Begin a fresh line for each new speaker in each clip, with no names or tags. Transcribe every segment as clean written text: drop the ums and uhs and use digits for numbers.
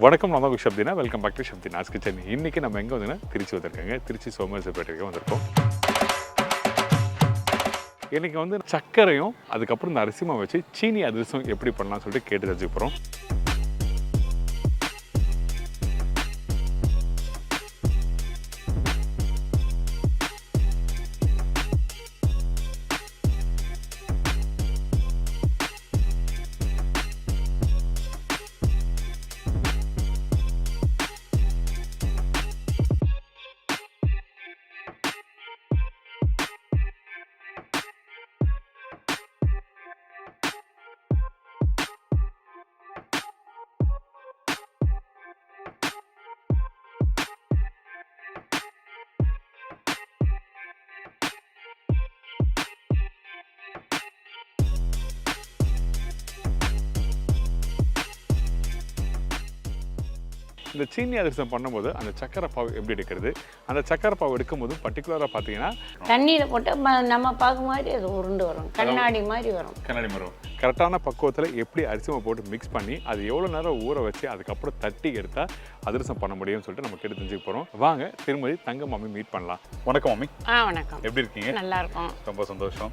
வணக்கம், நான் தான் Shabdina. Welcome back to Shabdina's kitchen. இன்றைக்கி நம்ம எங்கே வந்துன்னா திருச்சி வந்திருக்காங்க. திருச்சி சோமேஸ்வரப்பேட்டைக்கு வந்திருக்கோம். இன்றைக்கி வந்து சர்க்கரையும் அதுக்கப்புறம் இந்த அரிசி மாவு வச்சு சீனி அதிரசம் எப்படி பண்ணலாம்னு சொல்லிட்டு கேட்டு தெரிஞ்சுக்க போகிறோம். இந்த சீனி அதிரசம் பண்ணும்போது அந்த சக்கரை பாவு எப்படி எடுக்கிறது, அந்த சக்கரை பாவு எடுக்கும்போது பர்டிகுலராக பார்த்தீங்கன்னா
தண்ணியில் போட்டு நம்ம பார்க்க மாதிரி அது உருண்டு வரும், கண்ணாடி மாதிரி வரும்.
கண்ணாடி வரும். கரெக்டான பக்குவத்தில் எப்படி அரிசி மாவு போட்டு மிக்ஸ் பண்ணி அது எவ்வளோ நேரம் ஊற வச்சு அதுக்கப்புறம் தட்டி எடுத்தால் அதிரசம் பண்ண முடியும்னு சொல்லிட்டு நம்ம கேட்டு தெரிஞ்சுக்க போகிறோம். வாங்க திருமதி தங்கம் மாமி மீட் பண்ணலாம். வணக்கம் மாமி.
வணக்கம்.
எப்படி இருக்கீங்க?
நல்லா இருக்கும்.
ரொம்ப சந்தோஷம்.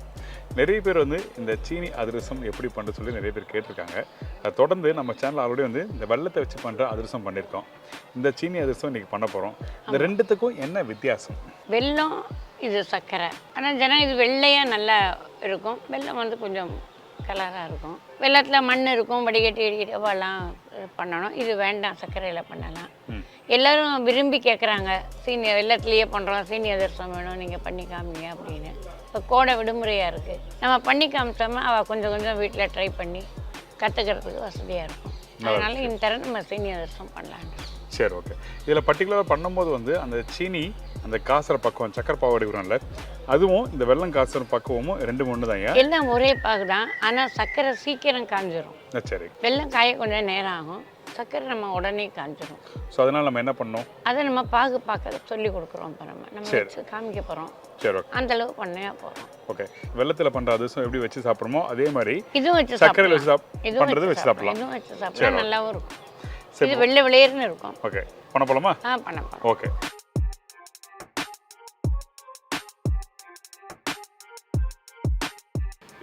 நிறைய பேர் வந்து இந்த சீனி அதிரசம் எப்படி பண்ணுறது சொல்லி நிறைய பேர் கேட்டிருக்காங்க. அதை தொடர்ந்து நம்ம சேனல் ஆல்ரெடி வந்து இந்த வெள்ளத்தை வச்சு பண்ணுற அதிரசம் பண்ணியிருக்கோம். இந்த சீனி அதிரசம் இன்றைக்கி பண்ண போகிறோம். இந்த ரெண்டுத்துக்கும் என்ன வித்தியாசம்?
வெல்லம், இது சர்க்கரை. ஆனால் ஜனம் இது வெள்ளையாக நல்லா இருக்கும், வெல்லம் வந்து கொஞ்சம் கலராக இருக்கும். வெள்ளத்தில் மண் இருக்கும், வடிகட்டி அவெல்லாம் பண்ணணும். இது வேண்டாம், சர்க்கரையில் பண்ணலாம். எல்லோரும் விரும்பி கேட்குறாங்க, சீனி வெள்ளத்துலேயே பண்ணுறோம், சீனி அதிரசம் வேணும், நீங்கள் பண்ணி காமிங்க அப்படின்னு. இப்போ கோடை விடுமுறையாக இருக்குது, நம்ம பண்ணி காமிச்சோம்னா அவள் கொஞ்சம் கொஞ்சம் வீட்டில் ட்ரை பண்ணி கற்றுக்கிறதுக்கு வசதியாக இருக்கும். அதனால் இந்த தரம் நம்ம சீனி அதிரசம் பண்ணலான்னு.
சரி, ஓகே. இதில் பர்டிகுலராக பண்ணும்போது வந்து அந்த சீனி அந்த காசுற பக்குவம் சக்கரை பாவு எடுக்கிறோம்ல, அதுவும் இந்த வெள்ளம் காசுற பக்குவமும் ரெண்டு ஒன்று தான்.
எல்லாம் ஒரே பாகு தான், ஆனால் சர்க்கரை சீக்கிரம் காஞ்சிரும்.
சரி.
வெள்ளம் காய கொஞ்சம் நேரம் ஆகும், சர்க்கரை நம்ம உடனே காஞ்சிரும்.
ஸோ அதனால் நம்ம என்ன பண்ணோம், அதை
நம்ம பாகு பார்க்க சொல்லி கொடுக்குறோம். இப்போ நம்ம வச்சு காமிக்க போகிறோம்.
சரி, ஓகே.
அந்த அளவு பண்ணையா போகிறோம்.
ஓகே. வெள்ளத்தில் பண்ணுற அதிரசம் எப்படி வச்சு சாப்பிட்றோமோ அதே மாதிரி
இதுவும் வச்சு
சர்க்கரையில் வச்சு பண்ணுறது வச்சு சாப்பிடலாம்.
இதுவும் வச்சு சாப்பிடலாம், நல்லாவும் இருக்கும். இது வெள்ளை வெளியேறுன்னு இருக்கும்.
ஓகே, பண்ண போகலாமா?
பண்ண போகலாம்.
ஓகே.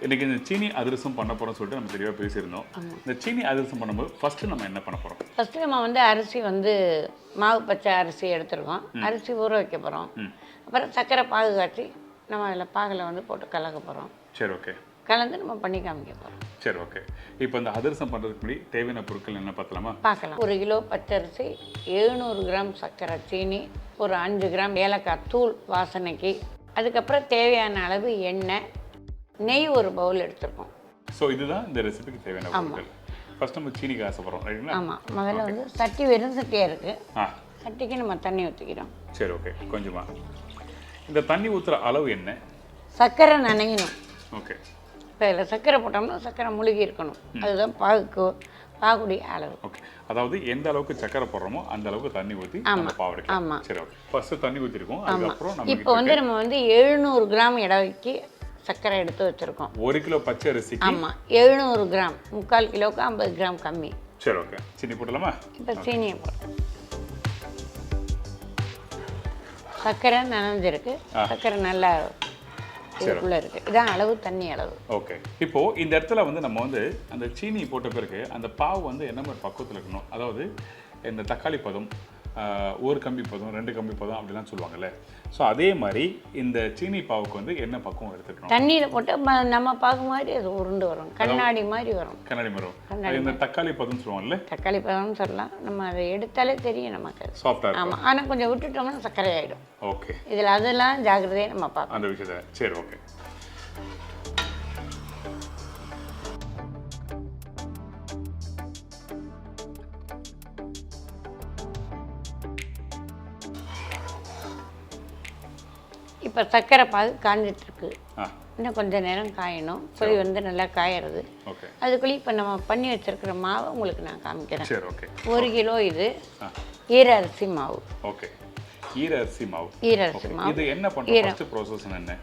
இன்றைக்கி இந்த சீனி அதிரசம் பண்ண போகிறோம்னு சொல்லிட்டு நம்ம தெளிவாக பேசியிருந்தோம். இந்த சீனி அதிரசம் பண்ணும்போது ஃபஸ்ட்டு நம்ம என்ன பண்ண போகிறோம்?
ஃபஸ்ட்டு நம்ம வந்து அரிசி வந்து மாவு பச்சை அரிசி எடுத்துருக்கோம், அரிசி ஊற வைக்க போகிறோம். அப்புறம் சர்க்கரை பாகு காய்ச்சி நம்ம அதில் பாகில் வந்து போட்டு கலக்க போகிறோம்.
சரி, ஓகே.
கலந்து நம்ம பண்ணி காமிக்க போகிறோம்.
சரி, ஓகே. இப்போ இந்த அதிரசம் பண்ணுறதுக்கு முன்னாடி தேவையான பொருட்கள் என்ன பார்த்தலாமா?
பார்க்கலாம். 1 கிலோ பச்சரிசி, 700 கிராம் சர்க்கரை, சீனி, ஒரு 5 கிராம் ஏலக்காய் தூள் வாசனைக்கு, அதுக்கப்புறம் தேவையான அளவு எண்ணெய், நெய் ஒரு பவுல் எடுத்துருக்கோம்.
ஸோ இதுதான் இந்த ரெசிபிக்கு தேவையான பொருட்கள். ஃபர்ஸ்ட் நம்ம சீனி காசப்படுறோம், ரைட்டுங்களா?
ஆமாம். முதல்ல வந்து சட்டி வெறும் சட்டியாக இருக்குது, சட்டிக்கு நம்ம தண்ணி ஊற்றிக்கிறோம்.
சரி, ஓகே. கொஞ்சமாக இந்த தண்ணி ஊற்றுற அளவு என்ன?
சர்க்கரை நனையணும்.
ஓகே.
இப்போ இதில் சர்க்கரை போட்டோம்னா சர்க்கரை முழுகி இருக்கணும், அதுதான் பாகுடைய அளவு.
ஓகே. அதாவது எந்த அளவுக்கு சர்க்கரை போடுறோமோ அந்த அளவுக்கு தண்ணி ஊற்றி நம்ம பாவு எடுக்கலாம்.
ஆமாம்.
சரி, ஓகே. ஃபர்ஸ்ட் தண்ணி ஊற்றிருக்கோம், அதுக்கப்புறம் நம்ம
இப்போ வந்து நம்ம வந்து 700 கிராம் இடவைக்கு சர்க்கரை எடுத்து வச்சுருக்கோம்.
1 கிலோ பச்சை அரிசி.
ஆமாம், 700 கிராம், 3/4 கிலோவுக்கு 50 கிராம் கம்மி.
சரி, ஓகே. சீனி போடலாமா?
இப்போ சீனியை போடுறோம். சர்க்கரை நனைஞ்சிருக்கு, சர்க்கரை நல்லா இதுக்குள்ளே இருக்குது, இதான் அளவு, தண்ணி அளவு.
ஓகே. இப்போது இந்த இடத்துல வந்து நம்ம வந்து அந்த சீனி போட்ட பிறகு அந்த பாவு வந்து என்ன மாதிரி பக்குவத்தில் இருக்கணும்? அதாவது இந்த தக்காளி பதம், 1 கம்பி பதம், 2 கம்பி பதம் அப்படிலாம் சொல்லுவாங்கல்ல. ஸோ அதே மாதிரி இந்த சீனி பாவுக்கு வந்து என்ன பக்குவம் எடுத்துக்கணும்?
தண்ணியில் போட்டு நம்ம பார்க்க மாதிரி அது உருண்டு வரும், கண்ணாடி மாதிரி வரும்.
கண்ணாடி மாதிரி வரும். இந்த தக்காளி பதம் சொல்லுவாங்கல்ல,
தக்காளி பதம்னு சொல்லலாம். நம்ம அதை எடுத்தாலே தெரியும் நமக்கு
சாஃப்டாக.
ஆமாம், ஆனால் கொஞ்சம் விட்டுட்டோம்னா சர்க்கரை ஆகிடும்.
ஓகே.
இதில் அதெல்லாம் ஜாக்கிரதையாக நம்ம பார்ப்போம்
அந்த விஷயத்தை. சரி, ஓகே.
இப்போ சர்க்கரை பாகு காஞ்சிட்ருக்கு, இன்னும் கொஞ்சம் நேரம் காயணும். பொரி வந்து நல்லா காயறது. அதுக்குள்ளே இப்போ நம்ம பண்ணி வச்சிருக்கிற மாவை உங்களுக்கு நான் காமிக்கிறேன். 1 கிலோ இது ஈர அரிசி மாவு.
ஓகே. ஈர அரிசி மாவு.
ஈர அரிசி மாவு.
இது என்ன பண்ணுற ஃபர்ஸ்ட் ப்ராசஸ் என்ன?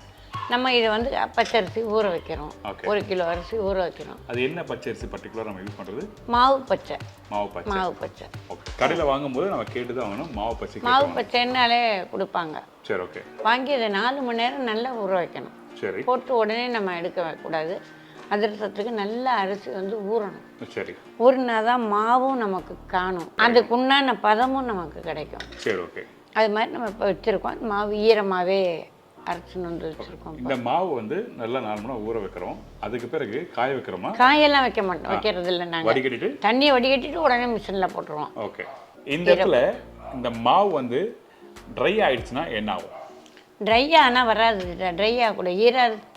நம்ம இதை வந்து பச்சரிசி ஊற வைக்கிறோம். 1 கிலோ அரிசி ஊற வைக்கிறோம்.
அது என்ன பச்சரிசி பர்டிகுலர் நம்ம யூஸ் பண்ணுறது?
மாவு பச்சை.
மாவு பச்சை. ஓகே. கடையில் வாங்கும்போது நம்ம கேட்டு தான் வாங்கணும். மாவு
பச்சைன்னாலே கொடுப்பாங்க.
சரி, ஓகே.
வாங்கி அதை 4 மணி நேரம் நல்லா ஊற வைக்கணும்.
சரி.
போட்டு உடனே நம்ம எடுக்க கூடாது. அதிரசத்துக்கு நல்ல அரிசி வந்து ஊறணும்.
சரி.
ஊறினா தான் மாவும் நமக்கு காணும், அதுக்குண்டான பதமும் நமக்கு கிடைக்கும்.
சரி, ஓகே.
அது மாதிரி நம்ம இப்போ வச்சுருக்கோம். மாவு ஈரமாகவே அரைச்சின்னு வந்து வச்சுருக்கோம்.
இந்த மாவு வந்து நல்லா 4 மணி நேரம் ஊற வைக்கிறோம். அதுக்கு பிறகு காய வைக்கிறோமா?
காயெல்லாம் வைக்க மாட்டோம், வைக்கிறது இல்லை. நாங்கள்
வடிகட்டிட்டு
தண்ணியை வடிகட்டிட்டு உடனே மிஷினில் போட்டுருவோம்.
ஓகே. இந்த இடத்துல இந்த மாவு வந்து ட்ரை ஆயிடுச்சுன்னா என்ன ஆகும்?
ட்ரை ஆனால் வராது. ட்ரை ஆகக்கூட ஈர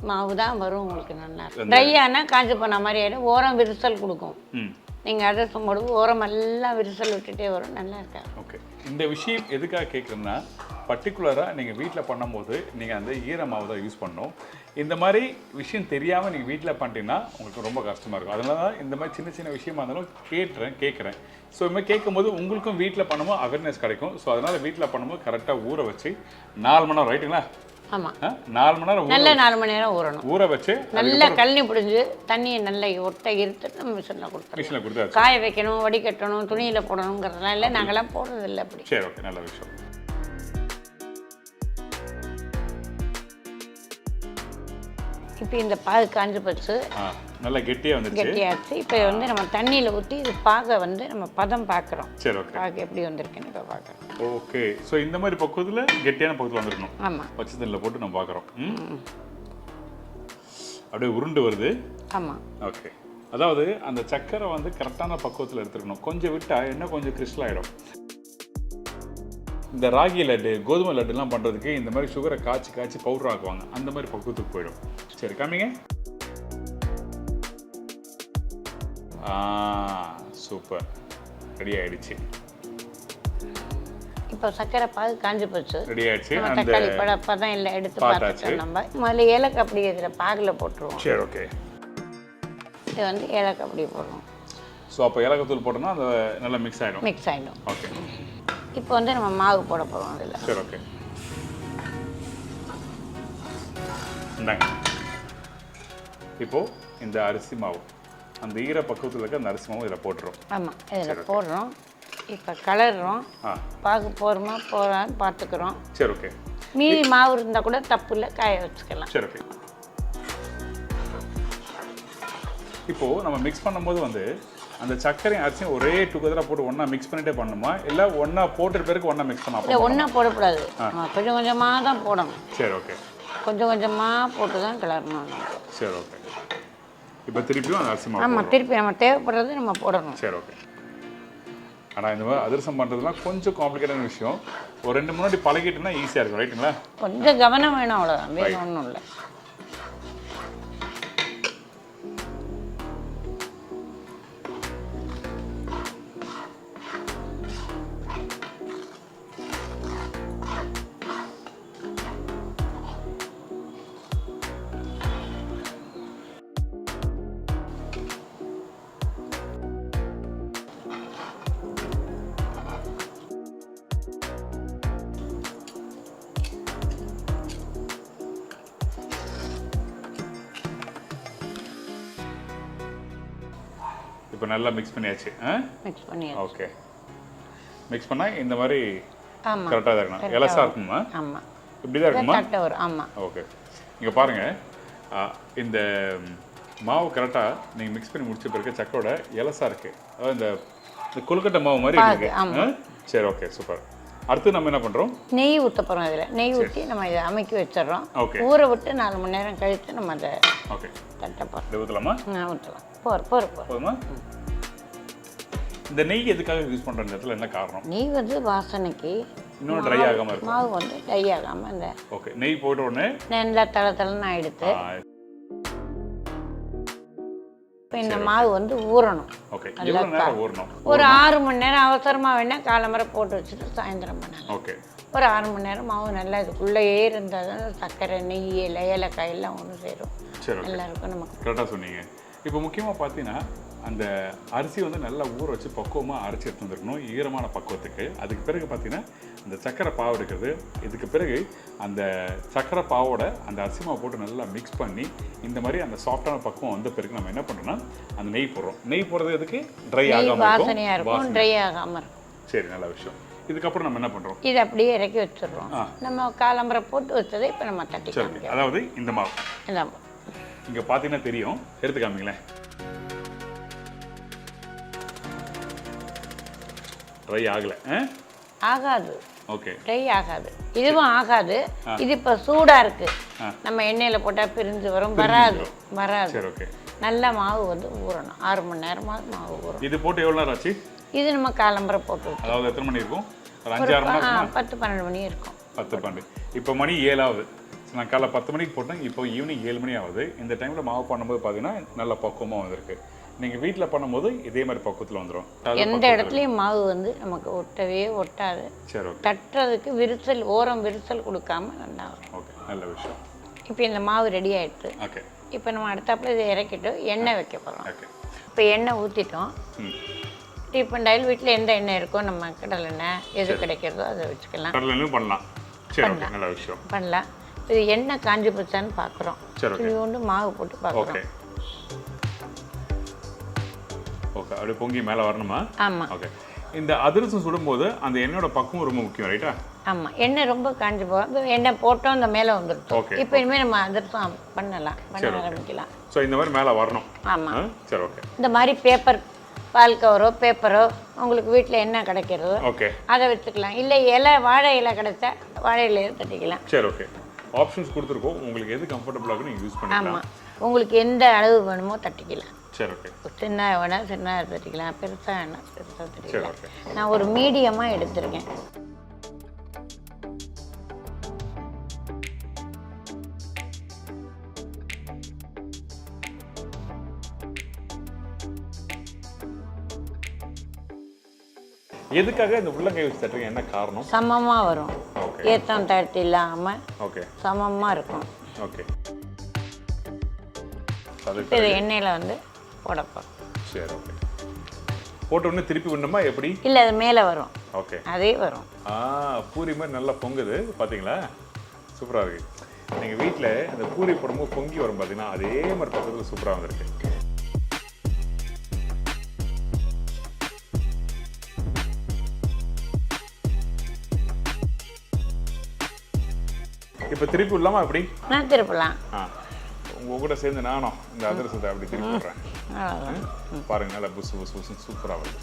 மாவு தான் வரும் உங்களுக்கு. நல்லா ட்ரை ஆனால் காஞ்சி போன மாதிரி ஆகிடும். ஓரம் விரிசல் கொடுக்கும். நீங்கள் அதிரசம் போடுவோம், ஓரம் எல்லாம் விரிசல் விட்டுட்டே வரும், நல்லா இருக்காது.
ஓகே. இந்த விஷயம் எதுக்காக கேட்குறேன்னா, பர்டிகுலராக நீங்கள் வீட்டில் பண்ணும்போது நீங்கள் அந்த ஈர மாவு தான் யூஸ் பண்ணணும். இந்த மாதிரி விஷயம் தெரியாமல் நீங்கள் வீட்டில் பண்ணிட்டீங்கன்னா உங்களுக்கு ரொம்ப கஷ்டமாக இருக்கும். அதனால தான் இந்த மாதிரி சின்ன சின்ன விஷயமா இருந்தாலும் கேட்குறேன். ஸோ இது மாதிரி கேட்கும்போது உங்களுக்கும் வீட்டில் பண்ணும்போது அவேர்னஸ் கிடைக்கும். ஸோ அதனால் வீட்டில் பண்ணும்போது கரெக்டாக ஊற வச்சு 4 மணி நேரம், ரைட்டுங்களா?
ஆமாம்,
4 மணி நேரம்
நல்ல 4 மணி நேரம் ஊறணும்.
ஊற வச்சு
நல்லா கழனி பிடிஞ்சி தண்ணியை நல்லா ஒட்டை இருத்துட்டு நம்ம மிஷினில் கொடுத்து காய வைக்கணும், வடிகட்டணும், துணியில் போடணுங்கிறதுலாம் இல்லை. நாங்கள்லாம் போடுறது இல்லை அப்படி.
சரி, ஓகே. நல்ல விஷயம்.
இப்போ இந்த பாகு காஞ்சி போச்சு,
நல்லா கெட்டியாச்சு.
இப்போ வந்து நம்ம தண்ணியில் ஊற்றி இது பாகை வந்து நம்ம பதம் பார்க்குறோம்.
சரி, ஓகே.
பாகு எப்படி வந்திருக்குன்னு இப்போ பார்க்குறோம்.
ஓகே. ஸோ இந்த மாதிரி பக்குவத்தில் கெட்டியான பக்குவத்தில் வந்துருக்கணும்.
ஆமாம்.
பச்சை தண்ணியில் போட்டு நம்ம பார்க்குறோம். அப்படியே உருண்டு வருது.
ஆமாம்.
ஓகே. அதாவது அந்த சக்கரை வந்து கரெக்டான பக்குவத்தில் எடுத்துக்கணும். கொஞ்சம் விட்டால் இன்னும் கொஞ்சம் கிறிஸ்டல் ஆகிடும். இந்த ராகி லட்டு, கோதுமை லட்டுலாம் பண்ணுறதுக்கு இந்த மாதிரி சுகரை காய்ச்சி பவுடர் ஆக்குவாங்க. அந்த மாதிரி பக்குவத்துக்கு போயிடும். சரி, காமிங்க. சூப்பர், ரெடி ஆயிடுச்சு.
இப்போ சக்கரை பாகு காஞ்சி போச்சு,
ரெடி ஆயிடுச்சு.
தக்காளி பதம் இல்லை எடுத்து பார்த்துட்டு நம்ம முதல்ல ஏலக்காய் அப்படி இதில் பாகில் போட்டுருவோம்.
சரி, ஓகே.
இது வந்து ஏலக்காய் அப்படி போடுறோம்.
ஸோ அப்போ ஏலக்காய் தூள் போட்டோம்னா அது நல்லா மிக்ஸ் ஆகிடும். ஓகே.
இப்போ வந்து நம்ம மாவு போட போகிறோம் அதில்.
சரி, ஓகே. இந்தாங்க. இப்போது இந்த அரிசி மாவு, அந்த ஈர பக்குவத்தில் இருக்க அந்த அரிசி மாவு இதில் போட்டுரும்.
ஆமாம், இதில் போடுறோம். இப்போ கலர்றோம். பாகு போகிறான்னு பார்த்துக்கிறோம்.
சரி, ஓகே.
மீதி மாவு இருந்தால் கூட தப்பு இல்லை, காய வச்சுக்கலாம்.
சரி, ஓகே. இப்போது நம்ம மிக்ஸ் பண்ணும்போது வந்து அந்த சர்க்கரையும் அரிசியும் ஒரே டுகெதராக போட்டு ஒன்றா மிக்ஸ் பண்ணிட்டே பண்ணணுமா, இல்லை ஒன்றா போட்டுற பிறகு ஒன்றா மிக்ஸ் பண்ணலாம்?
இல்லை, ஒன்றா போடக்கூடாது. கொஞ்சம் கொஞ்சமாக தான் போடணும்.
சரி, ஓகே.
கொஞ்சம் கொஞ்சமாக போட்டு தான் கிளறணும்.
சரி, ஓகே. இப்போ திருப்பியும் அந்த அரிசி மாவு.
ஆமாம், திருப்பி நம்ம தேவைப்படுறது நம்ம போடணும்.
சரி, ஓகே. ஆனால் இந்த மாதிரி அதிரசம் பண்ணுறதுலாம் கொஞ்சம் காம்ப்ளிகேட்டான விஷயம். ஒரு 2 முன்னாடி பழகிட்டுனா ஈஸியாக இருக்கும், ரைட்டுங்களா?
கொஞ்சம் கவனம் வேணும், அவ்வளோதான், வேறு ஒன்றும் இல்லை.
இப்போ நல்லா மிக்ஸ் பண்ணியாச்சு.
மிக்ஸ் பண்ணியாச்சு.
ஓகே. மிக்ஸ் பண்ணால் இந்த மாதிரி
ஆமாம்
கரெக்டாக தான் இருக்கணும். எலசாக இருக்குமா?
ஆமாம்,
இப்படி தான் இருக்குமா?
கரெக்டாக வரும். ஆமாம்.
ஓகே. இங்கே பாருங்கள், இந்த மாவு கரெக்டாக நீங்கள் மிக்ஸ் பண்ணி முடிச்ச பிறகு சக்கரோட எலசாக இருக்குது. அதாவது இந்த கொழுக்கட்டை மாவு மாதிரி இருக்குது. சரி, ஓகே, சூப்பர். அடுத்து நம்ம என்ன பண்ணுறோம்?
நெய் ஊற்ற போகிறோம். இதில் நெய் ஊற்றி நம்ம இதை அமைக்கி வச்சிடறோம்.
ஓகே.
ஊற விட்டு 4 மணி நேரம் கழித்து நம்ம அதை
ஓகே
தட்டை போகிறோம்.
இதை ஊற்றலாமா?
ஊற்றலாம்.
போதுமா? இந்த நெய் எதுக்காக யூஸ் பண்ணுற இடத்துல என்ன காரணம்?
நெய் வந்து வாசனைக்கு,
இன்னும் ட்ரை ஆகாமல் இருக்கும்.
மாவு வந்து ட்ரை ஆகாமல் இந்த
ஓகே. நெய் போட்ட உடனே
நல்லா தளன்னு ஆகிடுது. இப்போ இந்த மாவு வந்து ஊறணும்.
ஓகே. எவ்வளோ நேரம் ஊறணும்?
ஒரு 6 மணி நேரம். அவசரமாக வேணால் காலம்பரை போட்டு வச்சுட்டு சாயந்தரம் பண்ணலாம்.
ஓகே.
ஒரு 6 மணி நேரம் மாவு நல்லா இதுக்குள்ளேயே இருந்தால் தான் சர்க்கரை, நெய், ஏலக்காய் எல்லாம் ஒன்று சேரும்.
சரி,
நல்லா இருக்கும் நமக்கு.
கரெக்டாக சொன்னீங்க. இப்போ முக்கியமாக பார்த்தீங்கன்னா அந்த அரிசி வந்து நல்லா ஊற வச்சு பக்குவமாக அரைச்சி எடுத்து வந்துருக்கணும் ஈரமான பக்குவத்துக்கு. அதுக்கு பிறகு பார்த்தீங்கன்னா இந்த சக்கரை பாவு எடுக்கிறது. இதுக்கு பிறகு அந்த சக்கரை பாவோட அந்த அரிசி மாவு போட்டு நல்லா மிக்ஸ் பண்ணி இந்த மாதிரி அந்த சாஃப்டான பக்குவம் வந்த பிறகு நம்ம என்ன பண்ணுறோம்னா அந்த நெய் போடுறோம். நெய் போடுறது எதுக்கு? ட்ரை ஆகாமல்
இருக்கும், ட்ரை ஆகாமல் இருக்கும்.
சரி, நல்ல விஷயம். இதுக்கப்புறம் நம்ம என்ன பண்ணுறோம்?
இது அப்படியே இறக்கி வச்சிடுறோம். நம்ம காலம்பரை போட்டு வச்சதை இப்போ நம்ம தட்டி.
சரி, அதாவது இந்த மாவு இங்கே பார்த்தீங்கன்னா தெரியும், எடுத்து காமிங்களேன். ட்ரை ஆகலை?
ஆகாது.
ஓகே,
ட்ரை ஆகாது. இதுவும் ஆகாது. இது இப்போ சூடாக இருக்கு. நம்ம எண்ணெயில் போட்டால் பிரிஞ்சு வரும், வராது.
சரி, ஓகே.
நல்ல மாவு வந்து ஊறணும். 6 மணி நேரமாக மாவு ஊறணும்.
இது போட்டு எவ்வளோ நேரம் ஆச்சு?
இது நம்ம காலம்பரை போட்டு,
அதாவது எத்தனை மணி இருக்கும்? ஒரு 5-6 மணி நேரம்.
10-12 மணி இருக்கும்.
10-12. இப்போ மணி 7 ஆகுது. நான் காலைல 10 மணிக்கு போட்டேன், இப்போ ஈவினிங் 7 மணி ஆகுது. இந்த டைமில் மாவு பண்ணும்போது பார்த்தீங்கன்னா நல்ல பக்குவமாக வந்திருக்கு. நீங்கள் வீட்டில் பண்ணும்போது இதே மாதிரி பக்குவத்தில் வந்துடும்.
எந்த இடத்துலையும் மாவு வந்து நமக்கு ஒட்டவே ஒட்டாது.
சரி, ஓகே.
தட்டுறதுக்கு விரிசல், ஓரம் விரிசல் கொடுக்காம நல்லா வரும்.
ஓகே, நல்ல விஷயம்.
இப்போ இந்த மாவு ரெடி ஆகிடுது.
ஓகே,
இப்போ நம்ம அடுத்தாப்புல இதை இறக்கிட்டு எண்ணெய் வைக்க போகிறோம்.
ஓகே.
இப்போ எண்ணெய் ஊற்றிட்டோம். டீப்பன் ஆயில் வீட்டில் எந்த எண்ணெய் இருக்கோ, நம்ம கடலை எண்ணெய் எது கிடைக்கிறதோ அதை வச்சுக்கலாம்.
கடலை எண்ணெயும் பண்ணலாம். சரி, ஓகே, நல்ல விஷயம்.
பண்ணலாம். இது எண்ணெய் காஞ்சி போச்சான்னு பார்க்குறோம்.
சரி,
இது கொண்டு மாவு போட்டு பார்க்குறோம்.
Okay, okay. அப்படியே பொங்கி மேலே வரணுமா?
ஆமாம்.
ஓகே. இந்த அதிரசம் சுடும்போது அந்த எண்ணெயோட பக்குவம் ரொம்ப முக்கியம், ரைட்டா?
ஆமாம். எண்ணெய் ரொம்ப காஞ்சி போகும். எண்ணெய் போட்டோம், அந்த மேலே வந்துடும்.
ஓகே.
இப்போ இனிமேல் நம்ம அதிரசம் பண்ண ஆரம்பிக்கலாம்.
ஸோ இந்த மாதிரி மேலே வரணும்.
ஆமாம்.
சரி, ஓகே.
இந்த மாதிரி பேப்பர், பால் கவரோ பேப்பரோ உங்களுக்கு வீட்டில் என்ன கிடைக்கிறதோ
ஓகே
அதை வச்சுக்கலாம். இல்லை இலை, வாழை இலை கிடைச்சா வாழை இலையை தட்டிக்கலாம்.
சரி, ஓகே. ஆப்ஷன்ஸ் கொடுத்துருக்கோம், உங்களுக்கு எது கம்ஃபர்டபுளாக நீங்கள் யூஸ் பண்ணிக்கலாம்.
ஆமாம், உங்களுக்கு எந்த அளவு வேணுமோ தட்டிக்கலாம்.
சரி, ஓகே.
சின்ன வேணால் சின்ன தட்டிக்கலாம், பெருசாக வேணால் பெருசாக தட்டிக்கலாம்.
ஓகே.
நான் ஒரு மீடியமாக எடுத்திருக்கேன்.
எதுக்காக இந்த உள்ளங்கை வச்சு தட்டுறீங்க? என்ன காரணம்?
சமமாக வரும்.
ஓகே.
ஏத்தம் தாழ்த்தி இல்லாமல்
ஓகே,
சமமாக இருக்கும்.
ஓகே.
இது எண்ணெயில் வந்து போடப்போம்.
சரி, ஓகே. போட்ட உடனே திருப்பி விடணுமா எப்படி?
இல்லை, அது மேலே வரும்.
ஓகே,
அதே வரும்.
பூரி மாதிரி நல்லா பொங்குது பார்த்தீங்களா? சூப்பராக இருக்குது. நீங்கள் வீட்டில் அந்த பூரி போடும்போது பொங்கி வரும் பார்த்தீங்கன்னா, அதே மாதிரி பக்கத்தில் சூப்பராக வந்திருக்கு. இப்போ திருப்பி விடலாமா எப்படி?
நான் திருப்பலாம்.
உங்கள் கூட சேர்ந்து நானும் இந்த அதிரசத்தை அப்படி திருப்பி விடுறேன். பாருங்க, நல்லா புசு புசு புசு சூப்பராக வருது.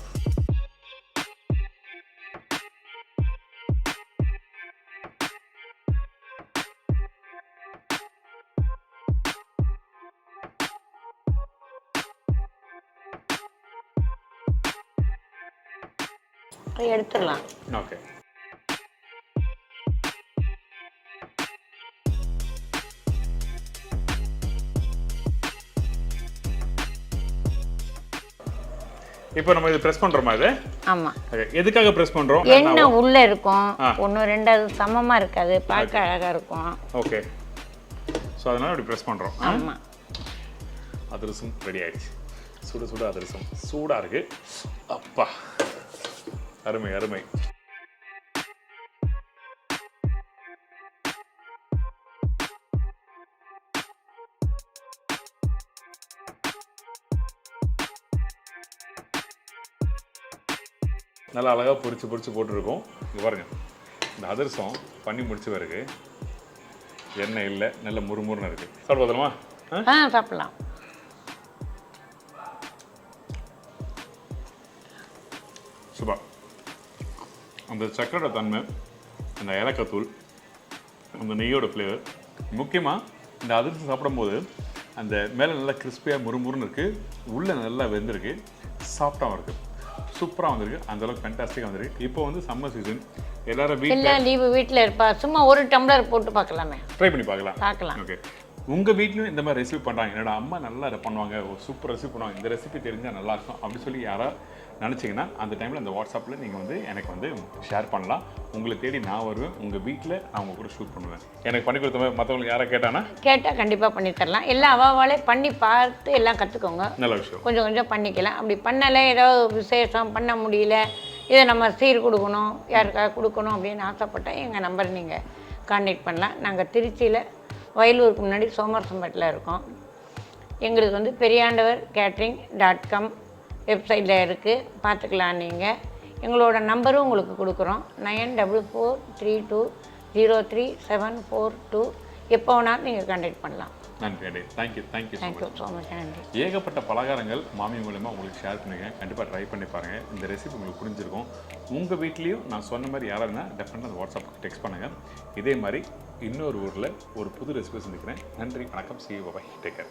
எடுத்துடலாம்.
ஓகே. இப்போ நம்ம இது பிரஸ் பண்றோமா இது?
ஆமா.
ஓகே. எதுக்காக பிரஸ் பண்றோம்?
எண்ணெய் உள்ள இருக்கும். ஒன்னு ரெண்டாவது சமமா இருக்காது, பார்க்க அழகா இருக்கும்.
ஓகே. சோ அதனால இப்படி பிரஸ் பண்றோம்.
ஆமா.
அதிரசம் ரெடி ஆயிடுச்சு. சுட சுட அதிரசம் சூடா இருக்கு. அப்பா, அருமை அருமை. நல்லா அழகாக பொரிச்சு போட்டுருக்கோம். இங்கே பாருங்க, இந்த அதிரசம் பண்ணி முடிச்ச பிறகு எண்ணெய் இல்லை, நல்ல முறுமுறுன்னு இருக்கு. சாப்பிடுமா?
சாப்பிடலாம்.
சுபா, அந்த சக்கரோட தன்மை, அந்த ஏலக்காய் தூள், அந்த நெய்யோட ஃப்ளேவர், முக்கியமாக இந்த அதிரசம் சாப்பிடும்போது அந்த மேலே நல்லா கிறிஸ்பியாக முறுமுறுன்னு இருக்குது, உள்ளே நல்லா வெந்திருக்கு, சாஃப்டாகவும் இருக்குது, சூப்பராக வந்திருக்கு. அந்த அளவுக்கு ஃபேண்டாஸ்டிக்காக வந்திருக்கு. இப்போ வந்து சம்மர் சீசன், எல்லாரும்
வீட்டில் இருப்பா, சும்மா ஒரு டம்ளர் போட்டு பார்க்கலாமே,
ட்ரை பண்ணி பார்க்கலாம்.
ஓகே.
உங்கள் வீட்லையும் இந்த மாதிரி ரெசிபி பண்ணுறாங்க, என்னோட அம்மா நல்லா இதை பண்ணுவாங்க, ஒரு சூப்பர் ரெசிபி பண்ணுவாங்க, இந்த ரெசிபி தெரிஞ்சால் நல்லாயிருக்கும் அப்படின்னு சொல்லி யாராவது நினச்சிங்கன்னா அந்த டைமில் அந்த வாட்ஸ்அப்பில் நீங்கள் வந்து எனக்கு வந்து ஷேர் பண்ணலாம். உங்களை தேடி நான் வருவேன், உங்கள் வீட்டில் நான் உங்கள் கூட ஷூட் பண்ணுவேன். எனக்கு பண்ணி கொடுத்த மாதிரி மற்றவங்களுக்கு யாராவது கேட்டால் கண்டிப்பாக பண்ணி தரலாம். எல்லாம் அவாவாலே பண்ணி பார்த்து எல்லாம் கற்றுக்கோங்க. நல்ல விஷயம். கொஞ்சம் கொஞ்சம் பண்ணிக்கலாம். அப்படி பண்ணலை, ஏதாவது விசேஷம் பண்ண முடியல,
இதை நம்ம சீர் கொடுக்கணும், யாருக்காக கொடுக்கணும் அப்படின்னு ஆசைப்பட்டால் எங்கள் நம்பர் நீங்கள் கான்டாக்ட் பண்ணலாம். நாங்கள் திருச்சியில் வயலூருக்கு முன்னாடி சோமரசம்பேட்டில் இருக்கோம். எங்களுக்கு வந்து பெரியாண்டவர் catering.com வெப்சைட்டில் இருக்குது, பார்த்துக்கலாம். நீங்கள் எங்களோட நம்பரும் உங்களுக்கு கொடுக்குறோம், 9443203742. எப்போ வேணாலும் நீங்கள் கான்டாக்ட் பண்ணலாம்.
நன்றி அடே, தேங்க்யூ
ஸோ மச். நன்றி.
ஏகப்பட்ட பலகாரங்கள் மாமி மூலமா உங்களுக்கு ஷேர் பண்ணிருக்கேன். கண்டிப்பாக ட்ரை பண்ணி பாருங்கள். இந்த ரெசிபி உங்களுக்கு புரிஞ்சிருக்கும். உங்கள் வீட்லேயும் நான் சொன்ன மாதிரி யாராவது டெஃபினட்டாக வாட்ஸ்அப்புக்கு டெக்ஸ்ட் பண்ணுங்கள். இதே மாதிரி இன்னொரு ஊரில் ஒரு புது ரெசிபி சந்திக்கிறேன். நன்றி, வணக்கம், see you, bye, take care.